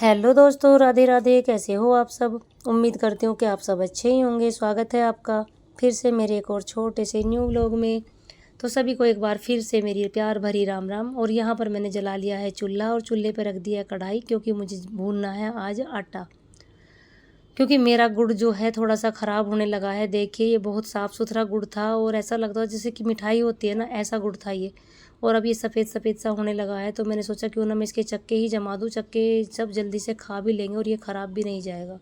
Hello दोस्तों, राधे राधे। कैसे हो आप सब? उम्मीद करती हूँ कि आप सब अच्छे ही होंगे। स्वागत है आपका फिर से मेरे एक और छोटे से न्यू व्लॉग में। तो सभी को एक बार फिर से मेरी प्यार भरी राम राम। और यहाँ पर मैंने जला लिया है चूल्हा और चूल्हे पर रख दिया है कढ़ाई, क्योंकि मुझे भूनना है आज आटा। क्योंकि मेरा गुड़ जो है थोड़ा सा ख़राब होने लगा है। देखिए, ये बहुत साफ़ सुथरा गुड़ था और ऐसा लगता था जैसे कि मिठाई होती है ना, ऐसा गुड़ था ये। और अब ये सफ़ेद सफ़ेद सा होने लगा है। तो मैंने सोचा क्यों ना मैं इसके चक्के ही जमा दूँ। चक्के सब जल्दी से खा भी लेंगे और ये ख़राब भी नहीं जाएगा।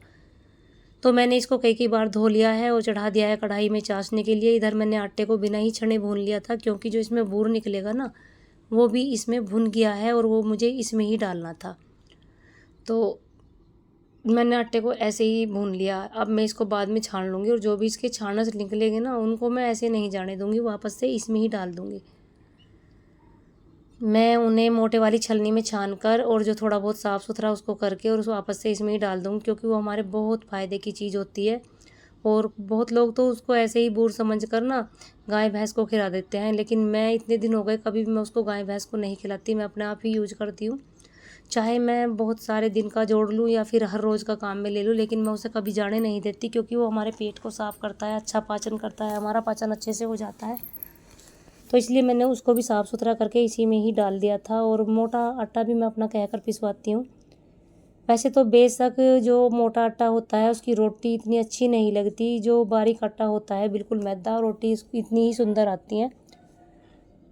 तो मैंने इसको कई बार धो लिया है और चढ़ा दिया है कढ़ाई में चाशने के लिए। इधर मैंने आटे को बिना ही छने भून लिया था, क्योंकि जो इसमें बूर निकलेगा ना, वो भी इसमें भुन गया है और वो मुझे इसमें ही डालना था। तो मैंने आटे को ऐसे ही भून लिया। अब मैं इसको बाद में छान लूँगी और जो भी इसके छानस निकलेंगे ना, उनको मैं ऐसे नहीं जाने दूँगी, वापस से इसमें ही डाल दूँगी। मैं उन्हें मोटे वाली छलनी में छान कर और जो थोड़ा बहुत साफ़ सुथरा उसको करके और उसको वापस से इसमें ही डाल दूँगी, क्योंकि वो हमारे बहुत फ़ायदे की चीज़ होती है। और बहुत लोग तो उसको ऐसे ही बूर समझ कर ना गाय भैंस को खिला देते हैं, लेकिन मैं इतने दिन हो गए कभी भी मैं उसको गाय भैंस को नहीं खिलाती। मैं अपने आप ही यूज करती हूँ। चाहे मैं बहुत सारे दिन का जोड़ लूँ या फिर हर रोज़ का काम में ले लूँ, लेकिन मैं उसे कभी जाने नहीं देती, क्योंकि वो हमारे पेट को साफ़ करता है, अच्छा पाचन करता है, हमारा पाचन अच्छे से हो जाता है। तो इसलिए मैंने उसको भी साफ़ सुथरा करके इसी में ही डाल दिया था। और मोटा आटा भी मैं अपना कहकर पिसवाती हूँ। वैसे तो बेशक जो मोटा आटा होता है उसकी रोटी इतनी अच्छी नहीं लगती, जो बारीक आटा होता है बिल्कुल मैदा, रोटी इतनी ही सुंदर आती हैं।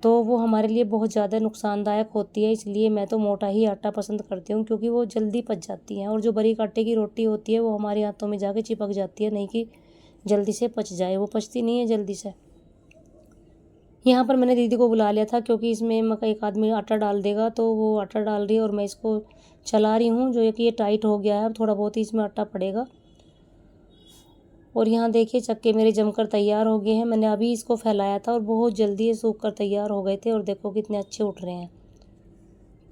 तो वो हमारे लिए बहुत ज़्यादा नुकसानदायक होती है, इसलिए मैं तो मोटा ही आटा पसंद करती हूँ, क्योंकि वो जल्दी पच जाती हैं। और जो बारीक आटे की रोटी होती है वो हमारे हाथों में जाके चिपक जाती है, नहीं कि जल्दी से पच जाए, वो पचती नहीं है जल्दी से। यहाँ पर मैंने दीदी को बुला लिया था, क्योंकि इसमें एक आदमी आटा डाल देगा, तो वो आटा डाल रही है और मैं इसको चला रही हूँ, जो कि ये टाइट हो गया है। अब थोड़ा बहुत ही इसमें आटा पड़ेगा। और यहाँ देखिए, चक्के मेरे जमकर तैयार हो गए हैं। मैंने अभी इसको फैलाया था और बहुत जल्दी ये सूख कर तैयार हो गए थे। और देखो कितने अच्छे उठ रहे हैं।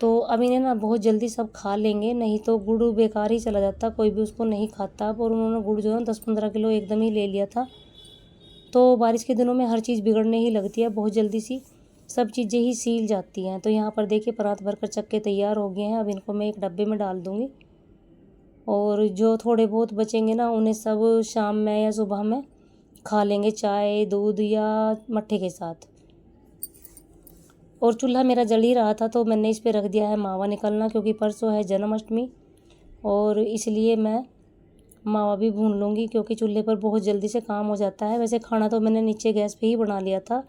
तो अब इन्हें ना बहुत जल्दी सब खा लेंगे, नहीं तो गुड़ बेकार ही चला जाता, कोई भी उसको नहीं खाता। और उन्होंने गुड़ जो है 10-15 किलो एकदम ही ले लिया था। तो बारिश के दिनों में हर चीज़ बिगड़ने ही लगती है, बहुत जल्दी सी सब चीज़ें ही सील जाती हैं। तो यहाँ पर देखिए परात भर कर चक्के तैयार हो गए हैं। अब इनको मैं एक डब्बे में डाल दूँगी और जो थोड़े बहुत बचेंगे ना, उन्हें सब शाम में या सुबह में खा लेंगे, चाय दूध या मट्ठे के साथ। और चूल्हा मेरा जल ही रहा था, तो मैंने इस पे रख दिया है मावा निकलना, क्योंकि परसों है जन्माष्टमी और इसलिए मैं मावा भी भून लूँगी, क्योंकि चूल्हे पर बहुत जल्दी से काम हो जाता है। वैसे खाना तो मैंने नीचे गैस पे ही बना लिया था,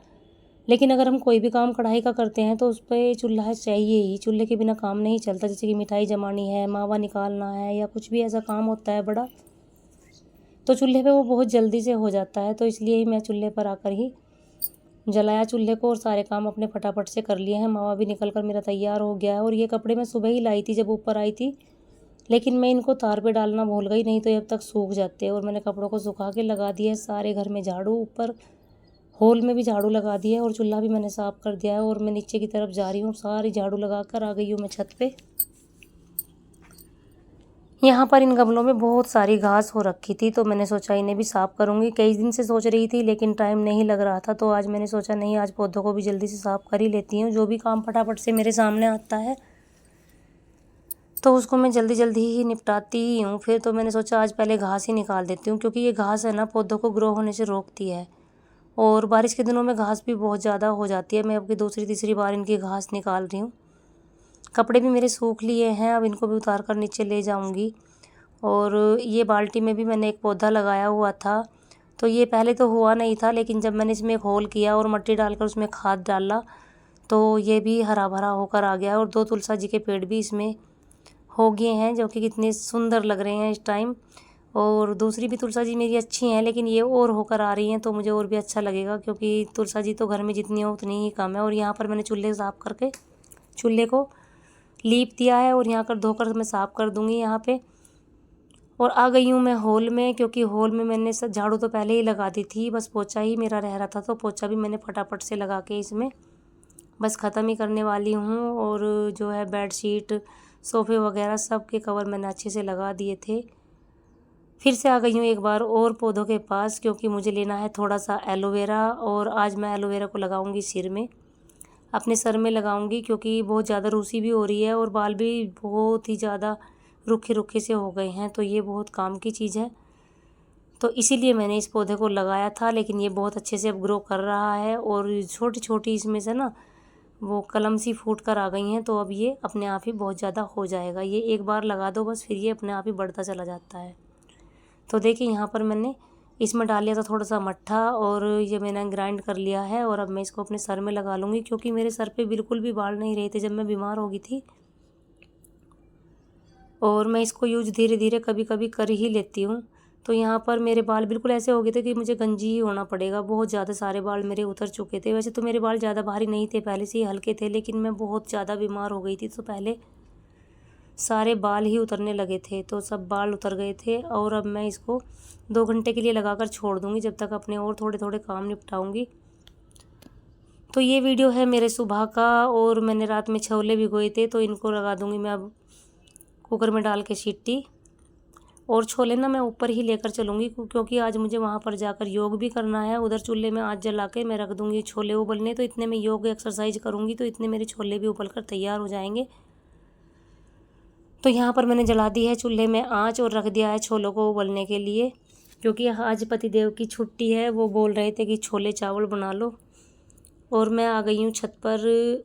लेकिन अगर हम कोई भी काम कढ़ाई का करते हैं तो उस पर चूल्हा चाहिए ही। चूल्हे के बिना काम नहीं चलता। जैसे कि मिठाई जमानी है, मावा निकालना है, या कुछ भी ऐसा काम होता है बड़ा, तो चूल्हे पे वो बहुत जल्दी से हो जाता है। तो इसलिए ही मैं चूल्हे पर आकर ही जलाया चूल्हे को और सारे काम अपने फटाफट से कर लिए हैं। मावा भी निकल कर मेरा तैयार हो गया है। और ये कपड़े मैं सुबह ही लाई थी जब ऊपर आई थी, लेकिन मैं इनको तार पे डालना भूल गई, नहीं तो ये अब तक सूख जाते। और मैंने कपड़ों को सुखा के लगा दिया है सारे घर में झाड़ू, ऊपर हॉल में भी झाड़ू लगा दिया है और चूल्हा भी मैंने साफ़ कर दिया है। और मैं नीचे की तरफ जा रही हूँ, सारी झाड़ू लगा कर आ गई हूँ मैं छत पे। यहाँ पर इन गमलों में बहुत सारी घास हो रखी थी, तो मैंने सोचा इन्हें भी साफ़ करूँगी। कई दिन से सोच रही थी, लेकिन टाइम नहीं लग रहा था। तो आज मैंने सोचा नहीं, आज पौधों को भी जल्दी से साफ़ कर ही लेती हूँ। जो भी काम फटाफट से मेरे सामने आता है तो उसको मैं जल्दी जल्दी ही निपटाती ही हूँ। फिर तो मैंने सोचा आज पहले घास ही निकाल देती हूँ, क्योंकि ये घास है ना, पौधों को ग्रो होने से रोकती है। और बारिश के दिनों में घास भी बहुत ज़्यादा हो जाती है। मैं अब की दूसरी तीसरी बार इनकी घास निकाल रही हूँ। कपड़े भी मेरे सूख लिए हैं, अब इनको भी उतार कर नीचे ले जाऊँगी। और ये बाल्टी में भी मैंने एक पौधा लगाया हुआ था, तो ये पहले तो हुआ नहीं था, लेकिन जब मैंने इसमें एक होल किया और मिट्टी डालकर उसमें खाद डाला, तो ये भी हरा भरा होकर आ गया। और 2 तुलसा जी के पेड़ भी इसमें हो गए हैं, जो कि कितने सुंदर लग रहे हैं इस टाइम। और दूसरी भी तुलसा जी मेरी अच्छी हैं, लेकिन ये और होकर आ रही हैं, तो मुझे और भी अच्छा लगेगा, क्योंकि तुलसा जी तो घर में जितनी हो उतनी ही कम है। और यहाँ पर मैंने चूल्हे साफ़ करके चूल्हे को लीप दिया है और यहाँ कर धोकर मैं साफ़ कर दूँगी यहाँ पे। और आ गई हूँ मैं हॉल में, क्योंकि हॉल में मैंने झाड़ू तो पहले ही लगा दी थी, बस पोछा ही मेरा रह रहा था। तो पोछा भी मैंने फटाफट से लगा के इसमें बस ख़त्म ही करने वाली हूँ। और जो है बेडशीट, सोफ़े वगैरह सब के कवर मैंने अच्छे से लगा दिए थे। फिर से आ गई हूँ एक बार और पौधों के पास, क्योंकि मुझे लेना है थोड़ा सा एलोवेरा। और आज मैं एलोवेरा को लगाऊंगी सिर में, अपने सर में लगाऊंगी, क्योंकि बहुत ज़्यादा रूसी भी हो रही है और बाल भी बहुत ही ज़्यादा रूखे रूखे से हो गए हैं, तो ये बहुत काम की चीज़ है। तो इसीलिए मैंने इस पौधे को लगाया था, लेकिन ये बहुत अच्छे से अब ग्रो कर रहा है और छोटी छोटी इसमें से ना वो कलम सी फूट कर आ गई हैं, तो अब ये अपने आप ही बहुत ज़्यादा हो जाएगा। ये एक बार लगा दो बस, फिर ये अपने आप ही बढ़ता चला जाता है। तो देखिए यहाँ पर मैंने इसमें डाल लिया था थोड़ा सा मट्ठा और ये मैंने ग्राइंड कर लिया है और अब मैं इसको अपने सर में लगा लूँगी, क्योंकि मेरे सर पे बिल्कुल भी बाल नहीं रहे थे जब मैं बीमार हो गई थी। और मैं इसको यूज धीरे धीरे कभी कभी कर ही लेती हूँ। तो यहाँ पर मेरे बाल बिल्कुल ऐसे हो गए थे कि मुझे गंजी ही होना पड़ेगा, बहुत ज़्यादा सारे बाल मेरे उतर चुके थे। वैसे तो मेरे बाल ज़्यादा भारी नहीं थे, पहले से ही हल्के थे, लेकिन मैं बहुत ज़्यादा बीमार हो गई थी तो पहले सारे बाल ही उतरने लगे थे, तो सब बाल उतर गए थे। और अब मैं इसको 2 घंटे के लिए लगाकर छोड़ दूँगी, जब तक अपने और थोड़े थोड़े काम निपटाऊँगी। तो ये वीडियो है मेरे सुबह का, और मैंने रात में छोले भिगोए थे, तो इनको लगा दूँगी मैं अब कुकर में डाल के सीटी। और छोले ना मैं ऊपर ही लेकर चलूँगी, क्योंकि आज मुझे वहाँ पर जाकर योग भी करना है। उधर चूल्हे में आज जला के मैं रख दूँगी छोले उबलने, तो इतने में योग एक्सरसाइज करूँगी तो इतने मेरे छोले भी उबल कर तैयार हो जाएंगे। तो यहाँ पर मैंने जला दी है चूल्हे में आँच और रख दिया है छोलों को उबलने के लिए, क्योंकि आज पतिदेव की छुट्टी है। वो बोल रहे थे कि छोले चावल बना लो, और मैं आ गई हूँ छत पर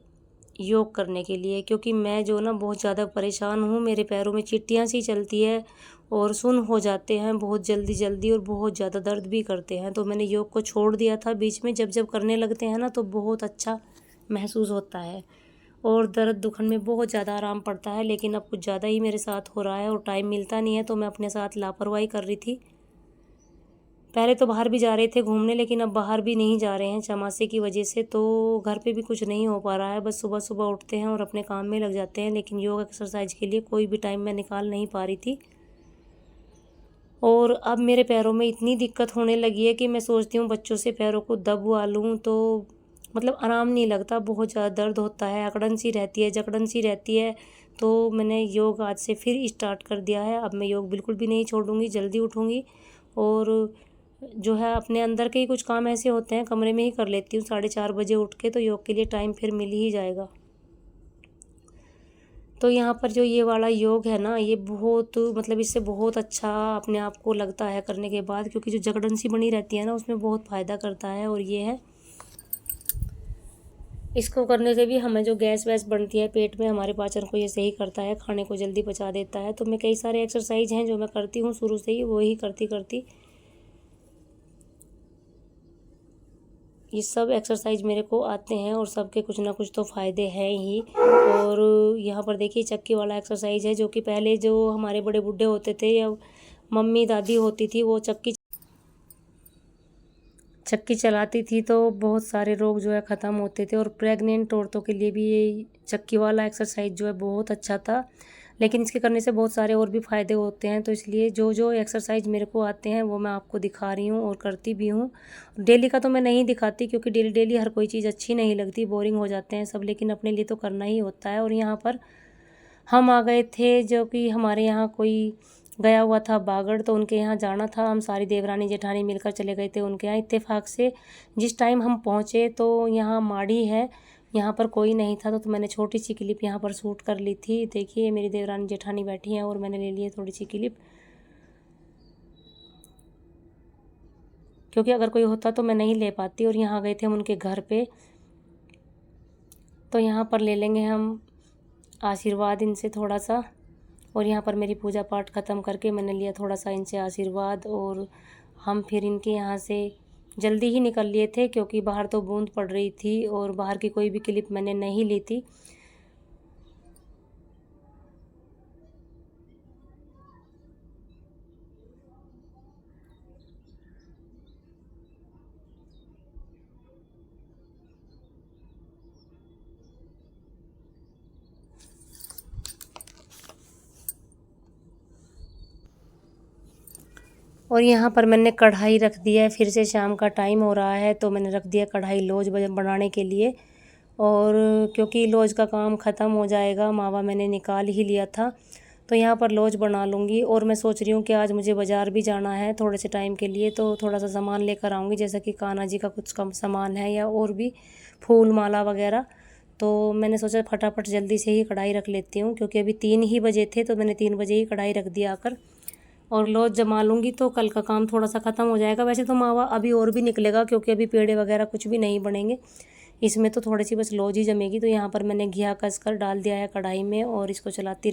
योग करने के लिए, क्योंकि मैं जो ना बहुत ज़्यादा परेशान हूँ। मेरे पैरों में चींटियाँ सी चलती है और सुन्न हो जाते हैं बहुत जल्दी जल्दी, और बहुत ज़्यादा दर्द भी करते हैं। तो मैंने योग को छोड़ दिया था बीच में, जब जब करने लगते हैं ना तो बहुत अच्छा महसूस होता है और दर्द दुखन में बहुत ज़्यादा आराम पड़ता है। लेकिन अब कुछ ज़्यादा ही मेरे साथ हो रहा है और टाइम मिलता नहीं है, तो मैं अपने साथ लापरवाही कर रही थी। पहले तो बाहर भी जा रहे थे घूमने, लेकिन अब बाहर भी नहीं जा रहे हैं चमासे की वजह से, तो घर पे भी कुछ नहीं हो पा रहा है। बस सुबह सुबह उठते हैं और अपने काम में लग जाते हैं, लेकिन योग एक्सरसाइज के लिए कोई भी टाइम मैं निकाल नहीं पा रही थी। और अब मेरे पैरों में इतनी दिक्कत होने लगी है कि मैं सोचती हूँ बच्चों से पैरों को दबवा लूँ, तो मतलब आराम नहीं लगता, बहुत ज़्यादा दर्द होता है, अकड़न सी रहती है, जकड़न सी रहती है। तो मैंने योग आज से फिर स्टार्ट कर दिया है। अब मैं योग बिल्कुल भी नहीं छोड़ूंगी, जल्दी उठूँगी। और जो है अपने अंदर के ही कुछ काम ऐसे होते हैं कमरे में ही कर लेती हूँ 4:30 बजे उठ के, तो योग के लिए टाइम फिर मिल ही जाएगा। तो यहाँ पर जो ये वाला योग है ना, ये बहुत मतलब इससे बहुत अच्छा अपने आप को लगता है करने के बाद, क्योंकि जो जकड़न सी बनी रहती है ना उसमें बहुत फ़ायदा करता है। और ये है, इसको करने से भी हमें जो गैस वैस बनती है पेट में, हमारे पाचन को ये सही करता है, खाने को जल्दी पचा देता है। तो मैं कई सारे एक्सरसाइज हैं जो मैं करती हूँ शुरू से ही, वो ही करती करती ये सब एक्सरसाइज मेरे को आते हैं, और सबके कुछ ना कुछ तो फ़ायदे हैं ही। और यहाँ पर देखिए चक्की वाला एक्सरसाइज है, जो कि पहले जो हमारे बड़े बूढ़े होते थे या मम्मी दादी होती थी, वो चक्की चलाती थी, तो बहुत सारे रोग जो है ख़त्म होते थे। और प्रेग्नेंट औरतों के लिए भी ये चक्की वाला एक्सरसाइज जो है बहुत अच्छा था। लेकिन इसके करने से बहुत सारे और भी फ़ायदे होते हैं, तो इसलिए जो जो एक्सरसाइज मेरे को आते हैं वो मैं आपको दिखा रही हूँ और करती भी हूँ। डेली का तो मैं नहीं दिखाती, क्योंकि डेली डेली हर कोई चीज़ अच्छी नहीं लगती, बोरिंग हो जाते हैं सब, लेकिन अपने लिए तो करना ही होता है। और यहाँ पर हम आ गए थे, जो कि हमारे यहाँ कोई गया हुआ था बागड़, तो उनके यहाँ जाना था। हम सारी देवरानी जेठानी मिलकर चले गए थे उनके यहाँ। इत्तेफाक से जिस टाइम हम पहुँचे तो यहाँ माड़ी है, यहाँ पर कोई नहीं था, तो मैंने छोटी सी क्लिप यहाँ पर शूट कर ली थी। देखिए मेरी देवरानी जेठानी बैठी हैं और मैंने ले ली है थोड़ी सी क्लिप, क्योंकि अगर कोई होता तो मैं नहीं ले पाती। और यहाँ गए थे हम उनके घर पे, तो यहाँ पर ले लेंगे हम आशीर्वाद इनसे थोड़ा सा। और यहाँ पर मेरी पूजा पाठ ख़त्म करके मैंने लिया थोड़ा सा इनसे आशीर्वाद, और हम फिर इनके यहाँ से जल्दी ही निकल लिए थे, क्योंकि बाहर तो बूंद पड़ रही थी और बाहर की कोई भी क्लिप मैंने नहीं ली थी। और यहाँ पर मैंने कढ़ाई रख दिया है, फिर से शाम का टाइम हो रहा है, तो मैंने रख दिया कढ़ाई लौज बनाने के लिए। और क्योंकि लौज का काम ख़त्म हो जाएगा, मावा मैंने निकाल ही लिया था, तो यहाँ पर लौज बना लूँगी। और मैं सोच रही हूँ कि आज मुझे बाज़ार भी जाना है थोड़े से टाइम के लिए, तो थोड़ा सा सामान लेकर आऊँगी, जैसा कि कान्हा जी का कुछ कम सामान है या और भी फूल माला वगैरह, तो मैंने सोचा फटाफट जल्दी से ही कढ़ाई रख लेती हूँ, क्योंकि अभी 3 ही बजे थे, तो मैंने 3 बजे ही कढ़ाई रख दिया आकर। और लौज जमा लूँगी तो कल का काम थोड़ा सा ख़त्म हो जाएगा। वैसे तो मावा अभी और भी निकलेगा, क्योंकि अभी पेड़े वगैरह कुछ भी नहीं बनेंगे इसमें, तो थोड़ी सी बस लौज ही जमेगी। तो यहाँ पर मैंने घिया कस कर डाल दिया है कढ़ाई में, और इसको चलाती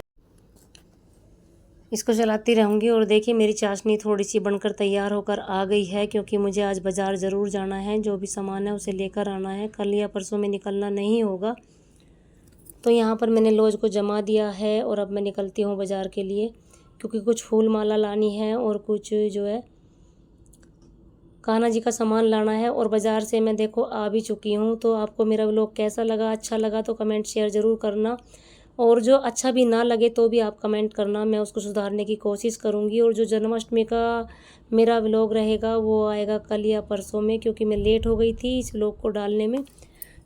रहूँगी। और देखिए मेरी चाशनी थोड़ी सी बनकर तैयार होकर आ गई है, क्योंकि मुझे आज बाज़ार ज़रूर जाना है। जो भी सामान है उसे लेकर आना है, कल या परसों में निकलना नहीं होगा। तो यहाँ पर मैंने लौज को जमा दिया है, और अब मैं निकलती हूँ बाज़ार के लिए, क्योंकि कुछ फूल माला लानी है और कुछ जो है कान्हा जी का सामान लाना है। और बाज़ार से मैं देखो आ भी चुकी हूँ। तो आपको मेरा व्लॉग कैसा लगा? अच्छा लगा तो कमेंट शेयर ज़रूर करना, और जो अच्छा भी ना लगे तो भी आप कमेंट करना, मैं उसको सुधारने की कोशिश करूँगी। और जो जन्माष्टमी का मेरा व्लॉग रहेगा वो आएगा कल या परसों में, क्योंकि मैं लेट हो गई थी इस व्लॉग को डालने में,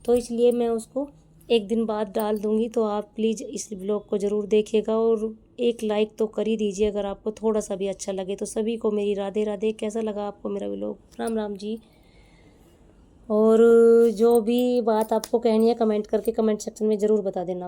तो इसलिए मैं उसको एक दिन बाद डाल दूँगी। तो आप प्लीज़ इस व्लॉग को ज़रूर देखिएगा, और एक लाइक तो कर ही दीजिए अगर आपको थोड़ा सा भी अच्छा लगे। तो सभी को मेरी राधे राधे। कैसा लगा आपको मेरा व्लॉग? राम राम जी। और जो भी बात आपको कहनी है कमेंट करके कमेंट सेक्शन में ज़रूर बता देना।